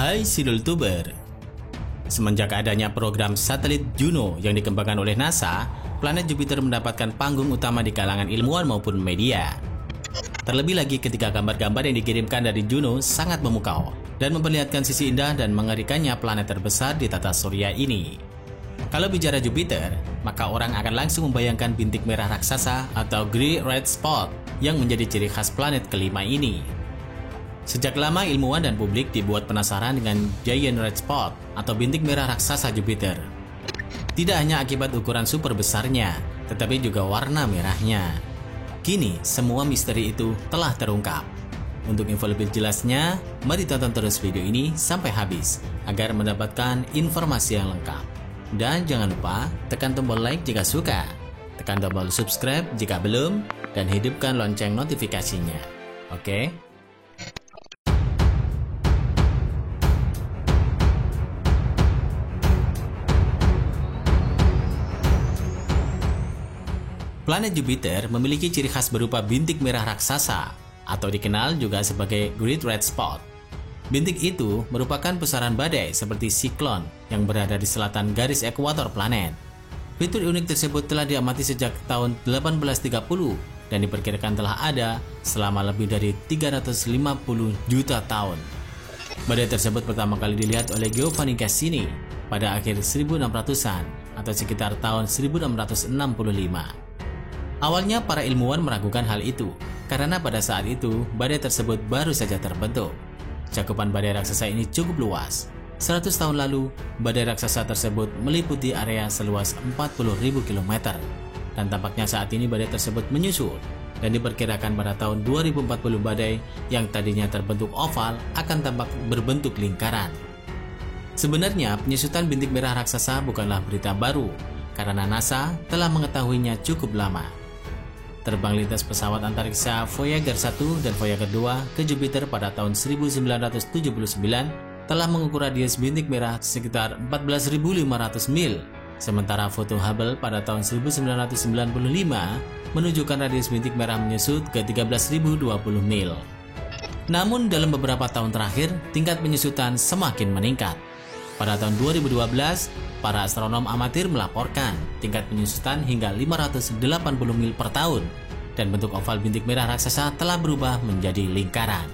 Hai Sidultuber. Semenjak adanya program satelit Juno yang dikembangkan oleh NASA, planet Jupiter mendapatkan panggung utama di kalangan ilmuwan maupun media. Terlebih lagi ketika gambar-gambar yang dikirimkan dari Juno sangat memukau dan memperlihatkan sisi indah dan mengerikannya planet terbesar di tata surya ini. Kalau bicara Jupiter, maka orang akan langsung membayangkan bintik merah raksasa atau Great Red Spot yang menjadi ciri khas planet kelima ini. Sejak lama ilmuwan dan publik dibuat penasaran dengan Giant Red Spot atau bintik merah raksasa Jupiter. Tidak hanya akibat ukuran super besarnya, tetapi juga warna merahnya. Kini semua misteri itu telah terungkap. Untuk info lebih jelasnya, mari tonton terus video ini sampai habis agar mendapatkan informasi yang lengkap. Dan jangan lupa tekan tombol like jika suka, tekan tombol subscribe jika belum, dan hidupkan lonceng notifikasinya. Oke? Planet Jupiter memiliki ciri khas berupa bintik merah raksasa atau dikenal juga sebagai Great Red Spot. Bintik itu merupakan pusaran badai seperti siklon yang berada di selatan garis ekuator planet. Fitur unik tersebut telah diamati sejak tahun 1830 dan diperkirakan telah ada selama lebih dari 350 juta tahun. Badai tersebut pertama kali dilihat oleh Giovanni Cassini pada akhir 1600-an atau sekitar tahun 1665. Awalnya para ilmuwan meragukan hal itu, karena pada saat itu badai tersebut baru saja terbentuk. Cakupan badai raksasa ini cukup luas. 100 tahun lalu, badai raksasa tersebut meliputi area seluas 40.000 km. Dan tampaknya saat ini badai tersebut menyusut, dan diperkirakan pada tahun 2040 badai yang tadinya terbentuk oval akan tampak berbentuk lingkaran. Sebenarnya penyusutan bintik merah raksasa bukanlah berita baru, karena NASA telah mengetahuinya cukup lama. Terbang lintas pesawat antariksa Voyager 1 dan Voyager 2 ke Jupiter pada tahun 1979 telah mengukur radius bintik merah sekitar 14.500 mil, sementara foto Hubble pada tahun 1995 menunjukkan radius bintik merah menyusut ke 13.020 mil. Namun dalam beberapa tahun terakhir, tingkat penyusutan semakin meningkat. Pada tahun 2012, para astronom amatir melaporkan tingkat penyusutan hingga 580 mil per tahun dan bentuk oval bintik merah raksasa telah berubah menjadi lingkaran.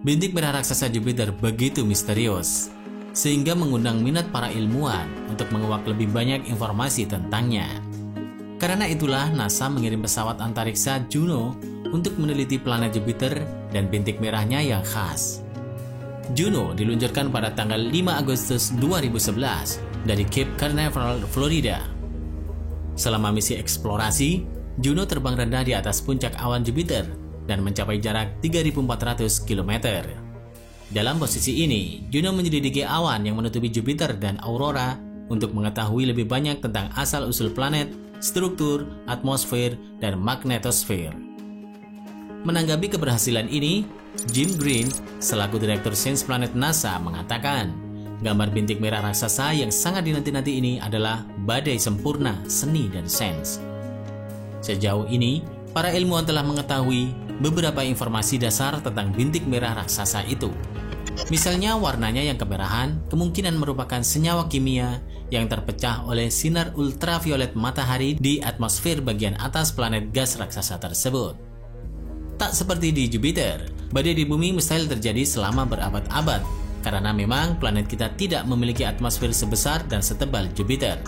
Bintik merah raksasa Jupiter begitu misterius, sehingga mengundang minat para ilmuwan untuk menguak lebih banyak informasi tentangnya. Karena itulah NASA mengirim pesawat antariksa Juno untuk meneliti planet Jupiter dan bintik merahnya yang khas. Juno diluncurkan pada tanggal 5 Agustus 2011 dari Cape Canaveral, Florida. Selama misi eksplorasi, Juno terbang rendah di atas puncak awan Jupiter dan mencapai jarak 3.400 km. Dalam posisi ini, Juno menyelidiki awan yang menutupi Jupiter dan aurora untuk mengetahui lebih banyak tentang asal-usul planet, struktur, atmosfer, dan magnetosfer. Menanggapi keberhasilan ini, Jim Green, selaku Direktur Sains Planet NASA, mengatakan, gambar bintik merah raksasa yang sangat dinanti-nanti ini adalah badai sempurna seni dan sains. Sejauh ini, para ilmuwan telah mengetahui beberapa informasi dasar tentang bintik merah raksasa itu. Misalnya warnanya yang kemerahan kemungkinan merupakan senyawa kimia yang terpecah oleh sinar ultraviolet matahari di atmosfer bagian atas planet gas raksasa tersebut. Tak seperti di Jupiter, badai di bumi mustahil terjadi selama berabad-abad karena memang planet kita tidak memiliki atmosfer sebesar dan setebal Jupiter.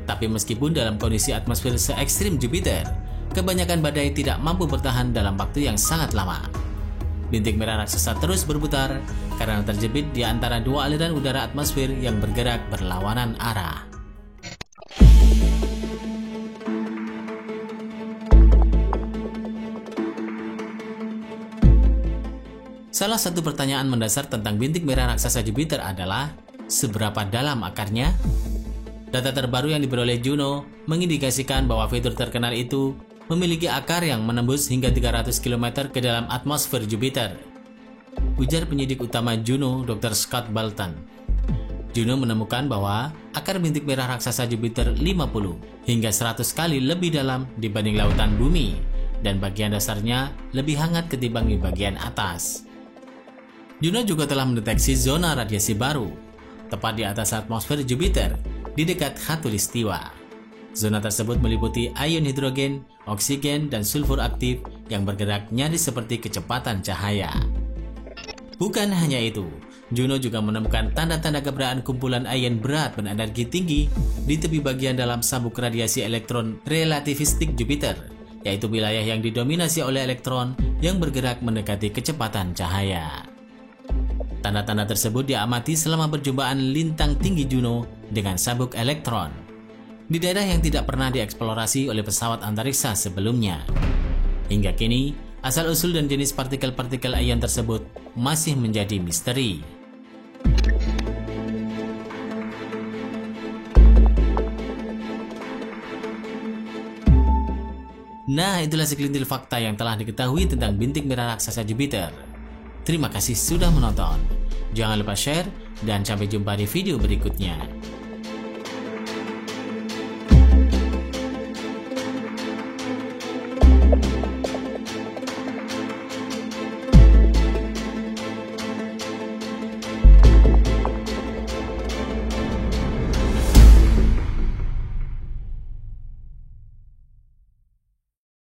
Tapi meskipun dalam kondisi atmosfer se-ekstrim Jupiter, kebanyakan badai tidak mampu bertahan dalam waktu yang sangat lama. Bintik merah raksasa terus berputar karena terjepit di antara dua aliran udara atmosfer yang bergerak berlawanan arah. Salah satu pertanyaan mendasar tentang bintik merah raksasa Jupiter adalah, seberapa dalam akarnya? Data terbaru yang diperoleh Juno mengindikasikan bahwa fitur terkenal itu memiliki akar yang menembus hingga 300 km ke dalam atmosfer Jupiter, ujar penyidik utama Juno, Dr. Scott Bolton. Juno menemukan bahwa akar bintik merah raksasa Jupiter 50 hingga 100 kali lebih dalam dibanding lautan bumi, dan bagian dasarnya lebih hangat ketimbang di bagian atas. Juno juga telah mendeteksi zona radiasi baru, tepat di atas atmosfer Jupiter, di dekat Khatulistiwa. Zona tersebut meliputi ion hidrogen, oksigen, dan sulfur aktif yang bergerak nyaris seperti kecepatan cahaya. Bukan hanya itu, Juno juga menemukan tanda-tanda keberadaan kumpulan ion berat berenergi tinggi di tepi bagian dalam sabuk radiasi elektron relativistik Jupiter, yaitu wilayah yang didominasi oleh elektron yang bergerak mendekati kecepatan cahaya. Tanda-tanda tersebut diamati selama perjumpaan lintang tinggi Juno dengan sabuk elektron di daerah yang tidak pernah dieksplorasi oleh pesawat antariksa sebelumnya. Hingga kini, asal-usul dan jenis partikel-partikel ion tersebut masih menjadi misteri. Nah, itulah segelintir fakta yang telah diketahui tentang bintik merah raksasa Jupiter. Terima kasih sudah menonton. Jangan lupa share dan sampai jumpa di video berikutnya.